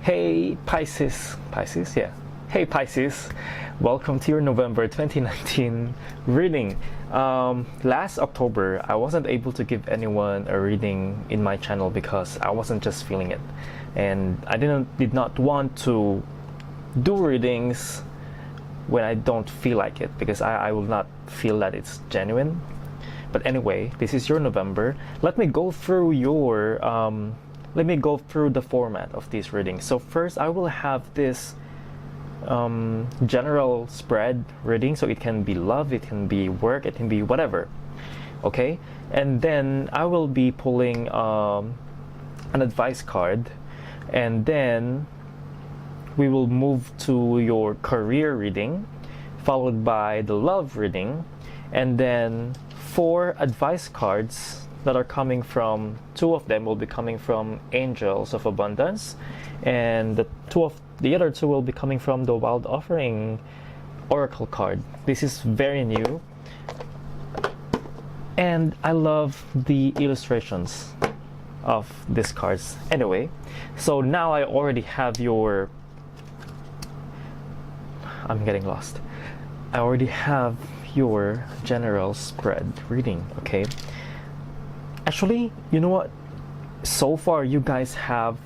Hey Pisces, yeah. Hey Pisces, welcome to your November 2019 reading. Last October, I wasn't able to give anyone a reading in my channel because I wasn't just feeling it, and I did not want to do readings when I don't feel like it because I will not feel that it's genuine. But anyway, this is your November. Let me go through the format of these readings. So first, I will have this general spread reading. So it can be love, it can be work, it can be whatever. Okay, and then I will be pulling an advice card, and then we will move to your career reading, followed by the love reading, and then 4 advice cards that are coming from, 2 of them will be coming from Angels of Abundance, and the other 2 will be coming from the Wild Offering Oracle card. This is very new, and I love the illustrations of these cards. Anyway, so now I already have I'm getting lost. I already have your general spread reading, okay? Actually, you know what? So far, you guys have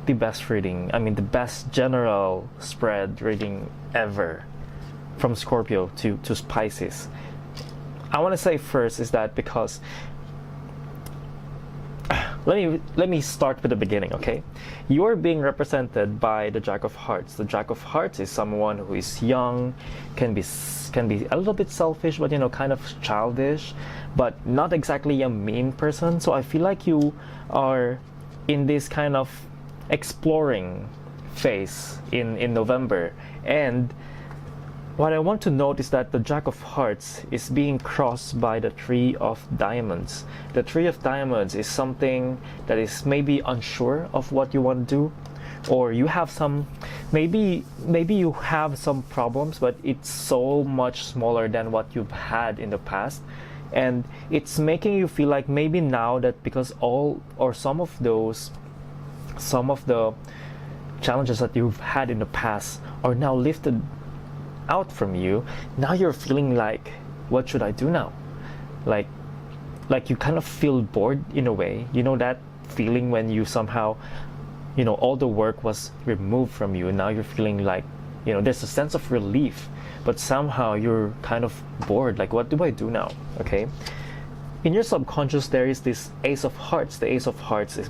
the best reading. I mean, the best general spread reading ever, from Scorpio to Pisces. I want to say first is that because let me start with the beginning, okay? You're being represented by the Jack of Hearts. The Jack of Hearts is someone who is young, can be a little bit selfish, but kind of childish, but not exactly a mean person. So I feel like you are in this kind of exploring phase in November. And what I want to note is that the Jack of Hearts is being crossed by the Three of Diamonds. The Three of Diamonds is something that is maybe unsure of what you want to do, or you have some, maybe you have some problems, but it's so much smaller than what you've had in the past, and it's making you feel like maybe now that because some of the challenges that you've had in the past are now lifted out from you. Now you're feeling like, what should I do now? Like you kind of feel bored in a way. You know that feeling when you somehow, all the work was removed from you, and now you're feeling like, there's a sense of relief, but somehow you're kind of bored. Like, what do I do now? Okay. In your subconscious, there is this Ace of Hearts. The Ace of Hearts is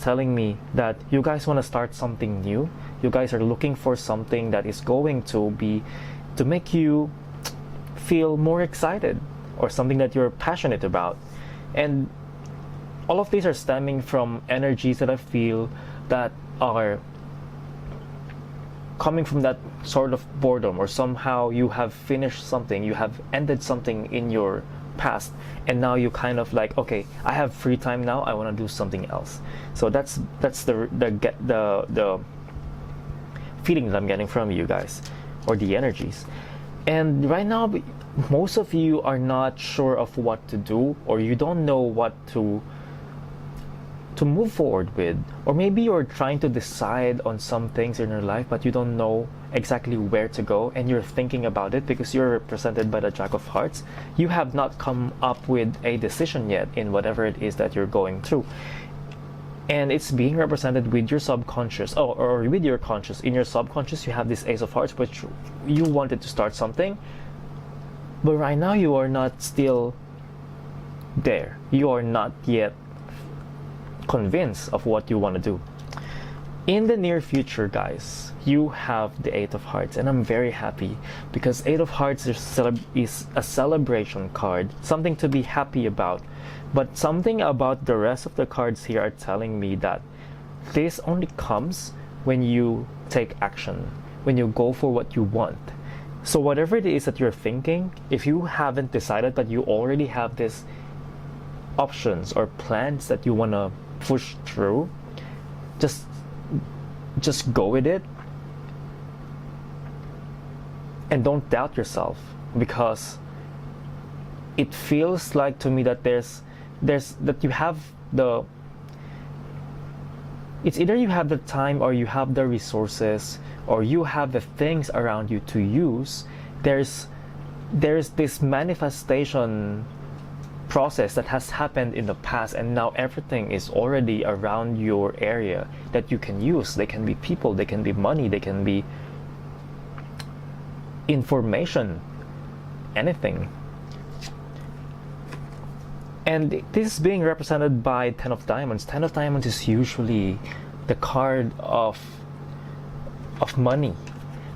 telling me that you guys want to start something new. You guys are looking for something that is going to make you feel more excited, or something that you're passionate about. And all of these are stemming from energies that I feel that are coming from that sort of boredom, or somehow you have finished something, you have ended something in your past, and now you kind of like, okay, I have free time now, I want to do something else. So that's the feeling that I'm getting from you guys, or the energies. And right now, most of you are not sure of what to do, or you don't know what to move forward with, or maybe you're trying to decide on some things in your life, but you don't know exactly where to go, and you're thinking about it because you're represented by the Jack of Hearts. You have not come up with a decision yet in whatever it is that you're going through, and it's being represented with your subconscious, or with your conscious. In your subconscious, you have this Ace of Hearts, which you wanted to start something, but right now you are not still there. You are not yet convinced of what you want to do. In the near future, guys, you have the Eight of Hearts, and I'm very happy because Eight of Hearts is a celebration card, something to be happy about. But something about the rest of the cards here are telling me that this only comes when you take action, when you go for what you want. So whatever it is that you're thinking, if you haven't decided but you already have these options or plans that you want to push through, just go with it, and don't doubt yourself, because it feels like to me that there's that you have it's either you have the time or you have the resources or you have the things around you to use. There's this manifestation process that has happened in the past, and now everything is already around your area that you can use. They can be people, they can be money, they can be information, anything. And this is being represented by 10 of Diamonds. 10 of Diamonds is usually the card of money,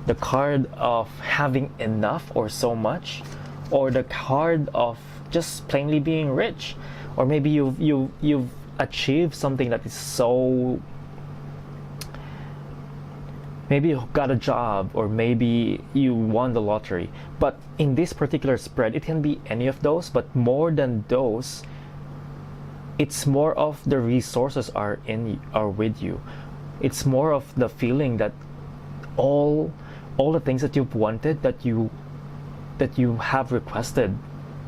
the card of having enough or so much, or the card of just plainly being rich, or maybe you've achieved something that is so, maybe you got a job, or maybe you won the lottery. But in this particular spread, it can be any of those, but more than those, it's more of the resources are with you. It's more of the feeling that all the things that you've wanted, that you have requested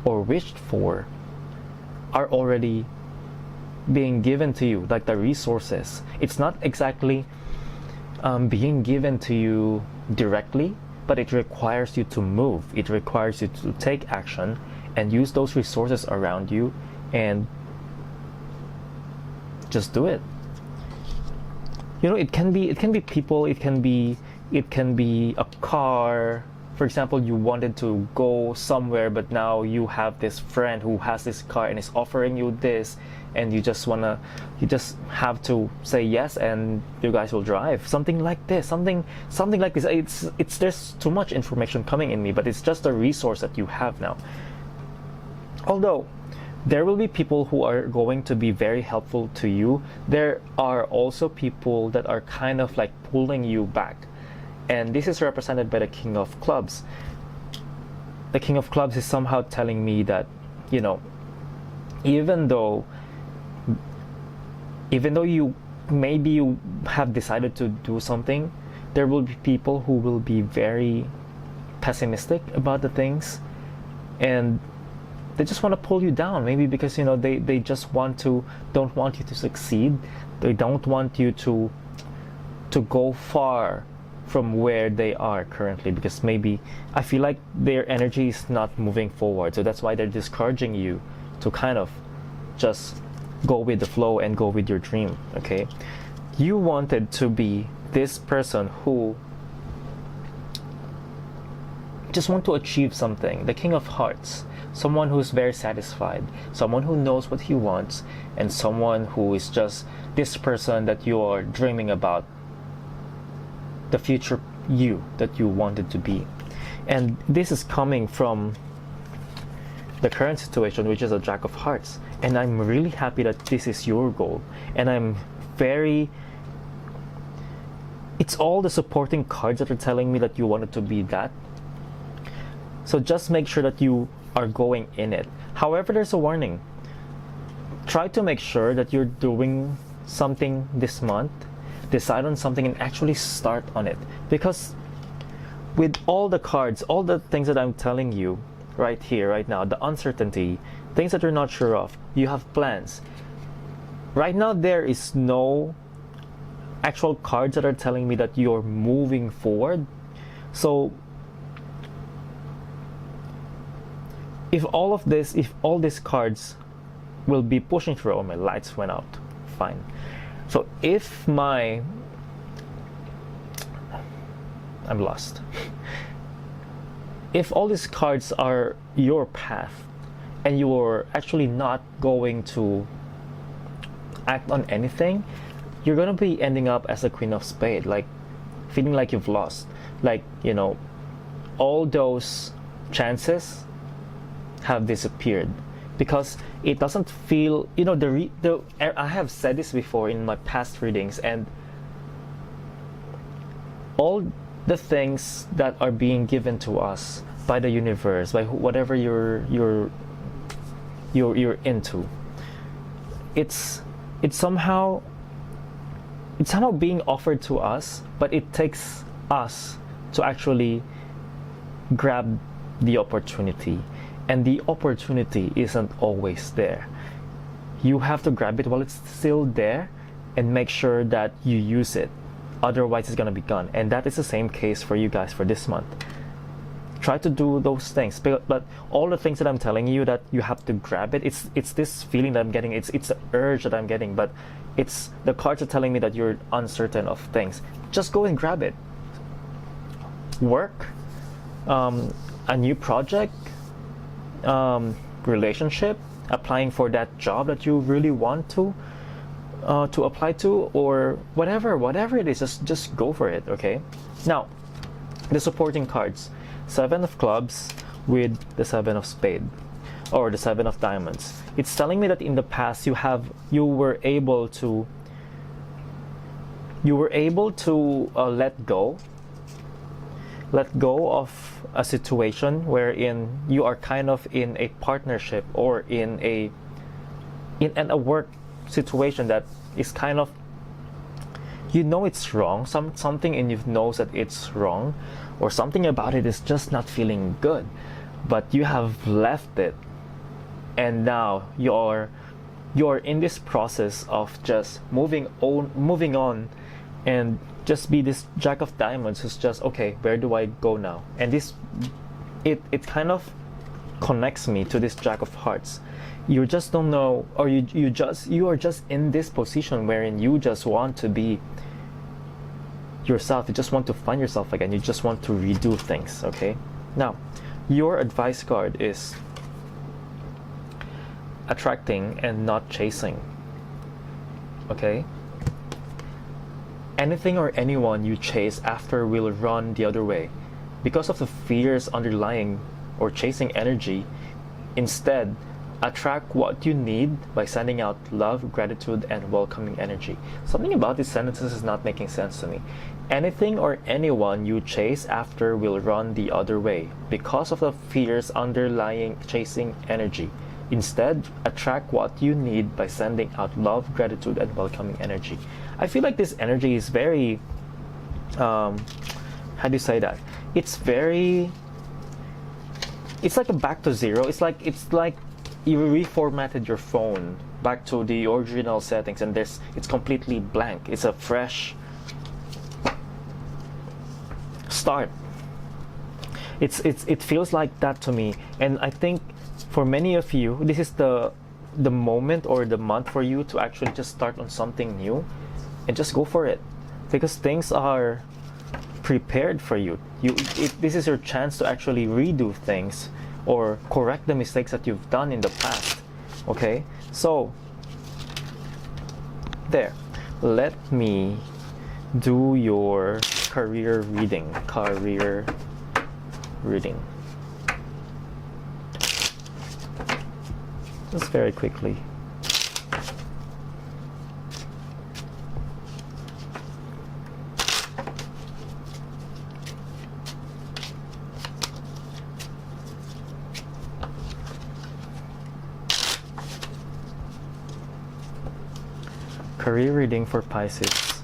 or wished for, are already being given to you, like the resources. It's not exactly being given to you directly, but it requires you to move. It requires you to take action and use those resources around you and just do it. You know, it can be people, it can be a car. For example, you wanted to go somewhere, but now you have this friend who has this car and is offering you this, and you just have to say yes, and you guys will drive. Something like this, something like this. It's there's too much information coming in me, but it's just a resource that you have now. Although there will be people who are going to be very helpful to you, there are also people that are kind of like pulling you back. And this is represented by the King of Clubs. The King of Clubs is somehow telling me that, you know, even though you have decided to do something, there will be people who will be very pessimistic about the things, and they just want to pull you down. Maybe because, you know, they just don't want you to succeed. They don't want you to go far from where they are currently, because maybe I feel like their energy is not moving forward. So that's why they're discouraging you to kind of just go with the flow and go with your dream. Okay, you wanted to be this person who just want to achieve something, the King of Hearts, someone who's very satisfied, someone who knows what he wants, and someone who is just this person that you are dreaming about, the future you that you wanted to be. And this is coming from the current situation, which is a Jack of Hearts. And I'm really happy that this is your goal, and it's all the supporting cards that are telling me that you wanted to be that. So just make sure that you are going in it. However, there's a warning. Try to make sure that you're doing something this month. Decide on something and actually start on it, because with all the cards, all the things that I'm telling you right here, right now, the uncertainty, things that you're not sure of, you have plans. Right now, there is no actual cards that are telling me that you're moving forward. So if all these cards will be pushing through, oh, my lights went out, fine. So if I'm lost. If all these cards are your path and you're actually not going to act on anything, you're gonna be ending up as a Queen of Spades, like feeling like you've lost. Like, you know, all those chances have disappeared. Because it doesn't feel, you know, I have said this before in my past readings, and all the things that are being given to us by the universe, by whatever you're into, it's somehow being offered to us, but it takes us to actually grab the opportunity. And the opportunity isn't always there. You have to grab it while it's still there and make sure that you use it. Otherwise, it's gonna be gone. And that is the same case for you guys for this month. Try to do those things, but all the things that I'm telling you that you have to grab it, it's this feeling that I'm getting, it's the urge that I'm getting, but it's the cards are telling me that you're uncertain of things. Just go and grab it. Work, a new project, relationship, applying for that job that you really want to apply to, or whatever it is, just go for it. Okay, now the supporting cards. 7 of clubs with the 7 of spade, or the 7 of diamonds. It's telling me that in the past you were able to let go of a situation wherein you are kind of in a partnership, or in a work situation that is kind of, you know, it's wrong. Something in you knows that it's wrong, or something about it is just not feeling good, but you have left it, and now you're in this process of just moving on, and just be this Jack of Diamonds who's just, okay, where do I go now? And this it kind of connects me to this Jack of Hearts. You just don't know, or you are just in this position wherein you just want to be yourself. You just want to find yourself again. You just want to redo things. Okay, now your advice card is attracting and not chasing. Okay, anything or anyone you chase after will run the other way because of the fears underlying or chasing energy. Instead, attract what you need by sending out love, gratitude, and welcoming energy. Something about these sentences is not making sense to me. Anything or anyone you chase after will run the other way because of the fears underlying chasing energy. Instead, attract what you need by sending out love, gratitude, and welcoming energy. I feel like this energy is very, how do you say that? It's like a back to zero. It's like you reformatted your phone back to the original settings, and it's completely blank. It's a fresh start. It feels like that to me, and I think for many of you, this is the moment or the month for you to actually just start on something new, and just go for it, because things are prepared for you. This is your chance to actually redo things or correct the mistakes that you've done in the past. Okay, so there, let me do your career reading. Just very quickly. Career reading for Pisces.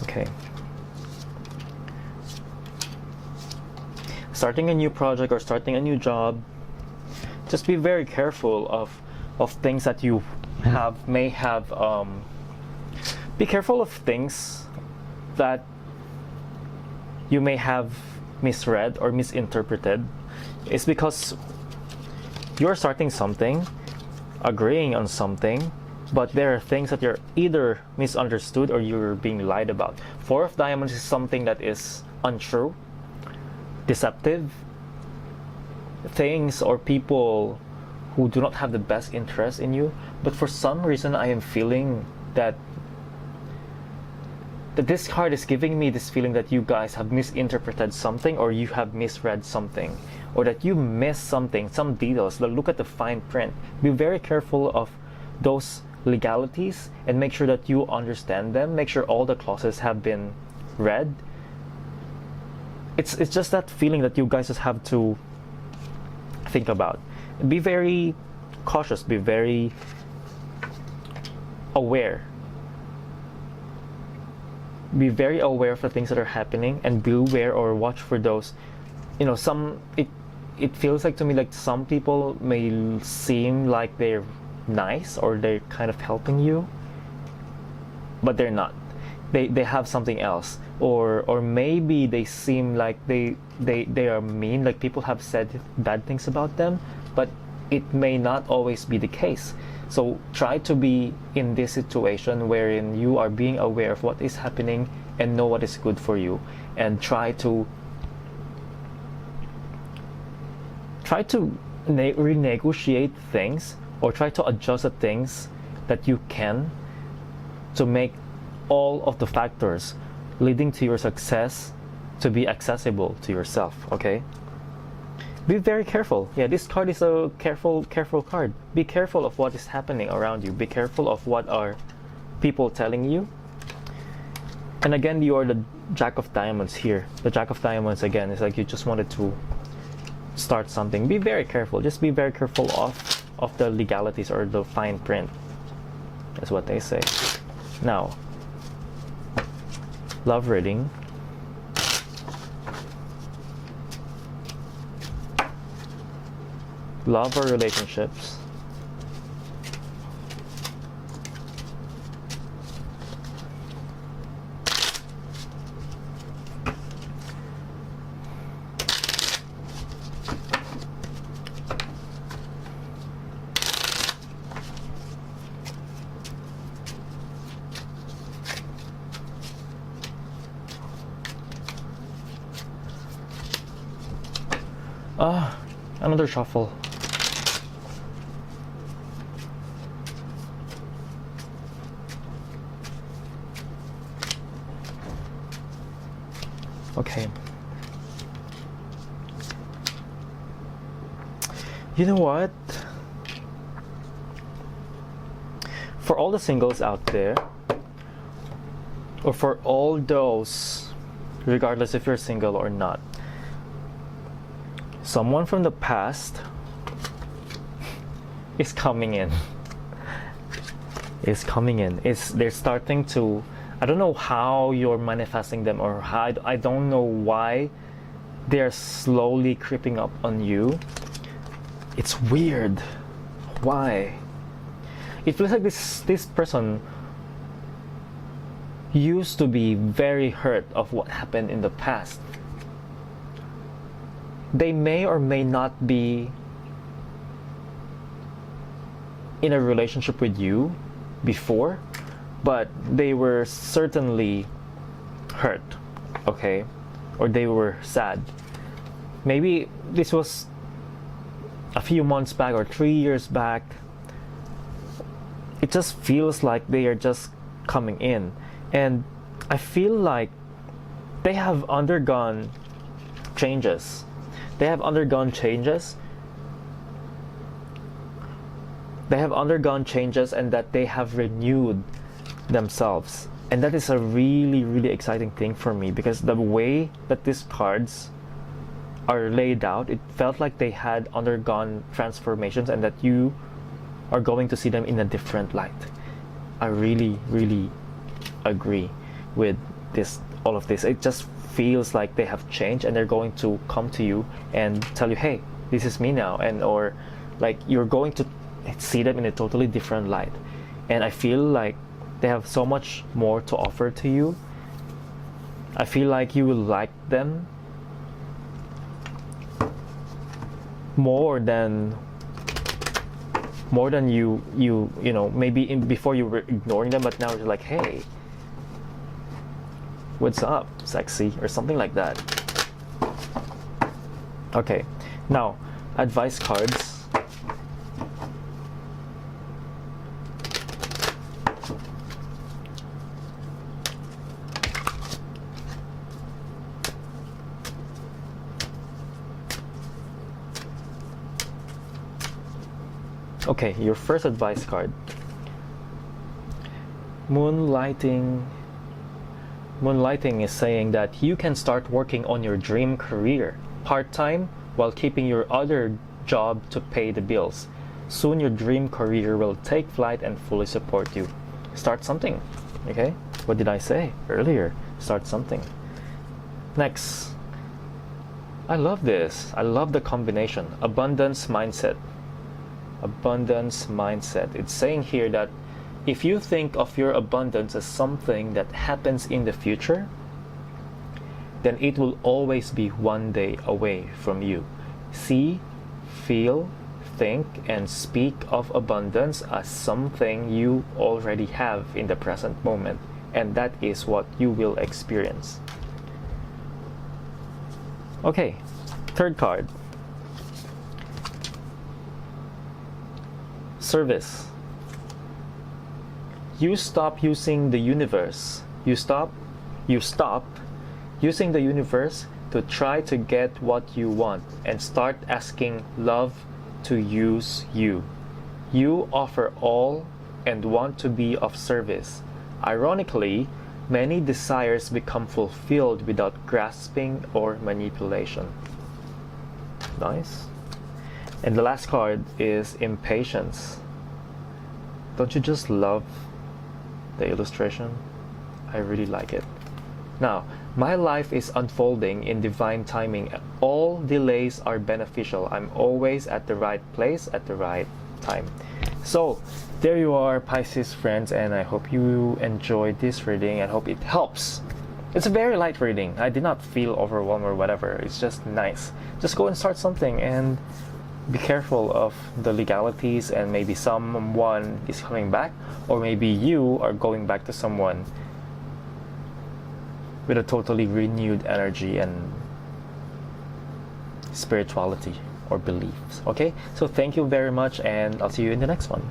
Okay. Starting a new project or starting a new job, just be very careful of things that you may have. Be careful of things that you may have misread or misinterpreted. It's because you're starting something, agreeing on something, but there are things that you're either misunderstood or you're being lied about. 4 of Diamonds is something that is untrue, deceptive, things or people who do not have the best interest in you. But for some reason, I am feeling that this card is giving me this feeling that you guys have misinterpreted something, or you have misread something, or that you missed something, some details. Look at the fine print. Be very careful of those legalities and make sure that you understand them. Make sure all the clauses have been read. It's just that feeling that you guys just have to think about. Be very cautious, be very aware. Be very aware of the things that are happening, and be aware or watch for those, you know, it feels like to me like some people may seem like they're nice or they're kind of helping you, but they're not. They have something else, or maybe they seem like they are mean, like people have said bad things about them, but it may not always be the case. So try to be in this situation wherein you are being aware of what is happening and know what is good for you, and try to renegotiate things, or try to adjust the things that you can to make all of the factors leading to your success to be accessible to yourself. Okay, be very careful. Yeah, this card is a careful card. Be careful of what is happening around you. Be careful of what are people telling you. And again, you are the Jack of Diamonds here. The Jack of Diamonds again is like you just wanted to start something. Be very careful. Just be very careful of the legalities or the fine print. That's what they say. Now, love reading. Love or relationships. Another shuffle. Okay. You know what? For all the singles out there, or for all those, regardless if you're single or not, someone from the past is coming in. They're starting to, I don't know how you're manifesting them, or how, I don't know why they're slowly creeping up on you. It's weird. Why? It feels like this person used to be very hurt of what happened in the past. They may or may not be in a relationship with you before, but they were certainly hurt, okay? Or they were sad. Maybe this was a few months back or 3 years back. It just feels like they are just coming in. And I feel like they have undergone changes. They have undergone changes, and that they have renewed themselves. And that is a really, really exciting thing for me, because the way that these cards are laid out, it felt like they had undergone transformations, and that you are going to see them in a different light. I really, really agree with this, all of this. It just feels like they have changed, and they're going to come to you and tell you, hey, this is me now, and or like you're going to see them in a totally different light. And I feel like they have so much more to offer to you. I feel like you will like them more than you know, maybe before you were ignoring them, but now you're like, hey, what's up, sexy, or something like that. Okay, now advice cards. Okay, your first advice card. Moonlighting is saying that you can start working on your dream career part-time while keeping your other job to pay the bills. Soon your dream career will take flight and fully support you. Start something. Okay? What did I say earlier? Start something. Next. I love this. I love the combination. Abundance mindset. Abundance mindset. It's saying here that if you think of your abundance as something that happens in the future, then it will always be one day away from you. See, feel, think, and speak of abundance as something you already have in the present moment, and that is what you will experience. Okay, third card. Service. You stop using the universe. You stop using the universe to try to get what you want and start asking love to use you. You offer all and want to be of service. Ironically, many desires become fulfilled without grasping or manipulation. Nice. And the last card is impatience. Don't you just love the illustration? I really like it. Now, my life is unfolding in divine timing. All delays are beneficial. I'm always at the right place at the right time. So, there you are, Pisces friends, and I hope you enjoyed this reading and hope it helps. It's a very light reading. I did not feel overwhelmed or whatever. It's just nice. Just go and start something and be careful of the legalities, and maybe someone is coming back, or maybe you are going back to someone with a totally renewed energy and spirituality or beliefs. Okay, so thank you very much, and I'll see you in the next one.